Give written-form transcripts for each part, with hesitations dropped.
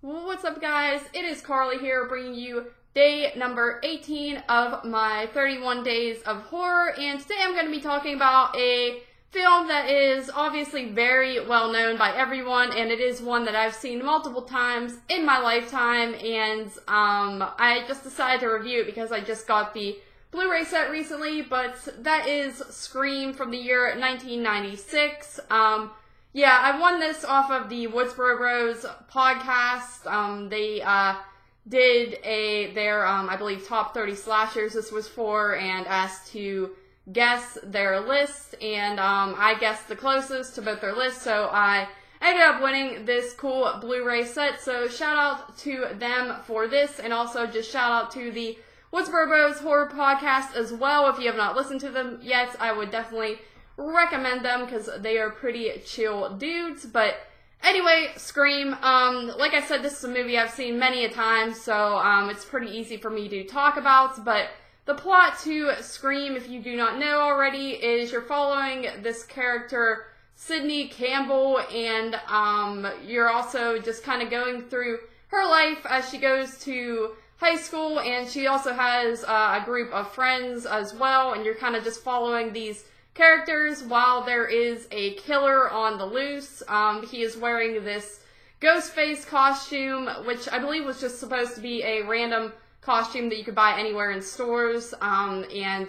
What's up, guys? It is Carly here, bringing you day number 18 of my 31 days of horror, and today I'm going to be talking about a film that is obviously very well known by everyone, and it is one that I've seen multiple times in my lifetime, and I just decided to review it because I just got the Blu-ray set recently, but that is Scream from the year 1996. Yeah, I won this off of the Woodsboro Bros podcast. They did their I believe, top 30 slashers this was for, and asked to guess their list, and I guessed the closest to both their lists, so I ended up winning this cool Blu-ray set, so shout out to them for this, and also just shout out to the Woodsboro Bros horror podcast as well. If you have not listened to them yet, I would definitely recommend them because they are pretty chill dudes. But anyway, Scream. Like I said, this is a movie I've seen many a time, so it's pretty easy for me to talk about. But the plot to Scream, if you do not know already, is you're following this character, Sydney Campbell, and you're also just kind of going through her life as she goes to high school, and she also has a group of friends as well, and you're kind of just following these characters while there is a killer on the loose. He is wearing this ghost face costume, which I believe was just supposed to be a random costume that you could buy anywhere in stores, and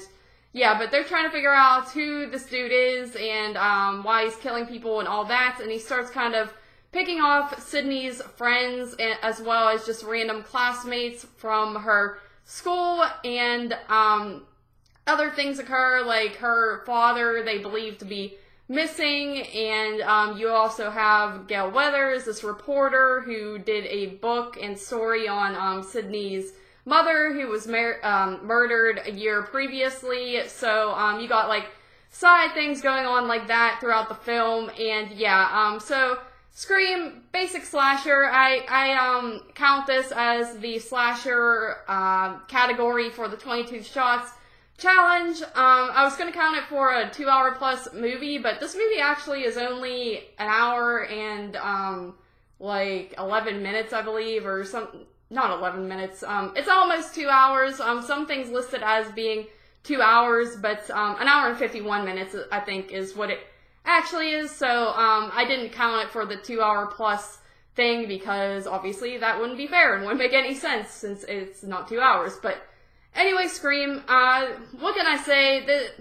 yeah, but they're trying to figure out who this dude is and why he's killing people and all that, and he starts kind of picking off Sydney's friends as well as just random classmates from her school, and other things occur, like her father they believe to be missing, and you also have Gail Weathers, this reporter who did a book and story on Sydney's mother, who was murdered a year previously, so you got like side things going on like that throughout the film, and yeah, so Scream, basic slasher. I count this as the slasher category for the 22 shots challenge. I was going to count it for a 2-hour plus movie, but this movie actually is only an hour and like 11 minutes, I believe, or some, not 11 minutes. It's almost 2 hours. Some things listed as being 2 hours, but an hour and 51 minutes, I think, is what it actually is, so I didn't count it for the 2-hour plus thing because obviously that wouldn't be fair and wouldn't make any sense since it's not 2 hours. But anyway, Scream, what can I say? That,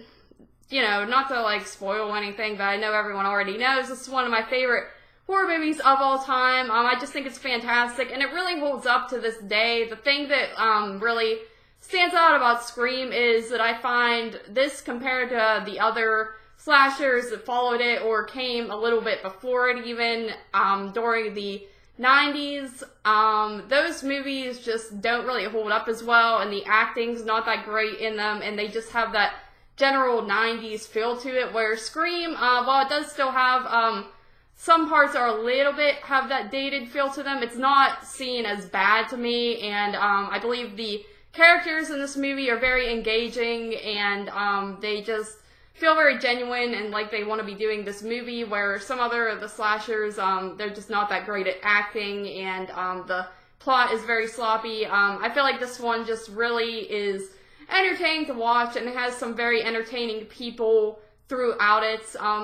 you know, not to like spoil anything, but I know everyone already knows, this is one of my favorite horror movies of all time. I just think it's fantastic, and it really holds up to this day. The thing that really stands out about Scream is that I find this, compared to the other slashers that followed it or came a little bit before it even, during the 90s, those movies just don't really hold up as well, and the acting's not that great in them, and they just have that general 90s feel to it, where Scream, while it does still have, some parts are a little bit, have that dated feel to them, it's not seen as bad to me, and I believe the characters in this movie are very engaging, and they just feel very genuine and like they want to be doing this movie, where some other of the slashers, they're just not that great at acting, and the plot is very sloppy. I feel like this one just really is entertaining to watch, and it has some very entertaining people throughout it.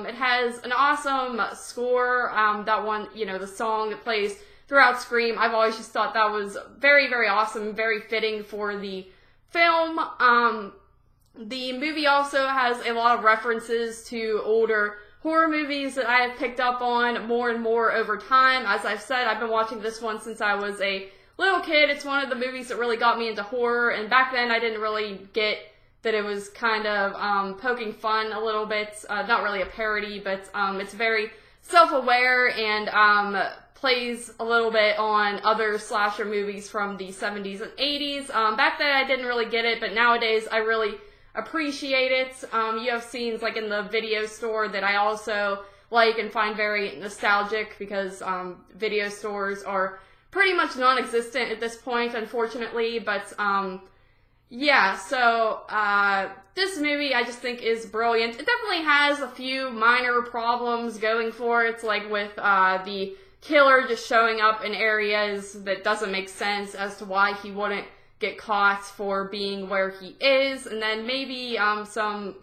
It has an awesome score, that one, you know, the song that plays throughout Scream, I've always just thought that was very, very awesome, very fitting for the film. The movie also has a lot of references to older horror movies that I have picked up on more and more over time. As I've said, I've been watching this one since I was a little kid. It's one of the movies that really got me into horror, and back then I didn't really get that it was kind of poking fun a little bit. Not really a parody, but it's very self-aware and plays a little bit on other slasher movies from the 70s and 80s. Back then I didn't really get it, but nowadays I really appreciate it. You have scenes like in the video store that I also like and find very nostalgic, because video stores are pretty much non-existent at this point, unfortunately, but yeah, so this movie I just think is brilliant. It definitely has a few minor problems going for it, like with the killer just showing up in areas that doesn't make sense as to why he wouldn't get caught for being where he is, and then maybe some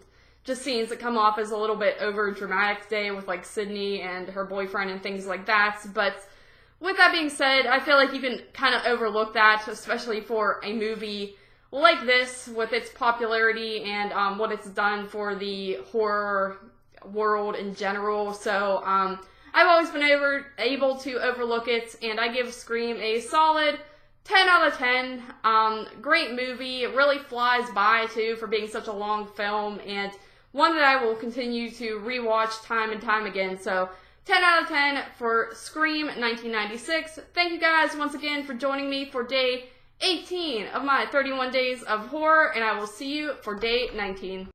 just scenes that come off as a little bit over dramatic today with like Sydney and her boyfriend and things like that. But with that being said, I feel like you can kind of overlook that, especially for a movie like this with its popularity and what it's done for the horror world in general. So I've always been able to overlook it, and I give Scream a solid 10 out of 10. Great movie. It really flies by too for being such a long film, and one that I will continue to rewatch time and time again. So 10 out of 10 for Scream 1996. Thank you guys once again for joining me for day 18 of my 31 days of horror, and I will see you for day 19.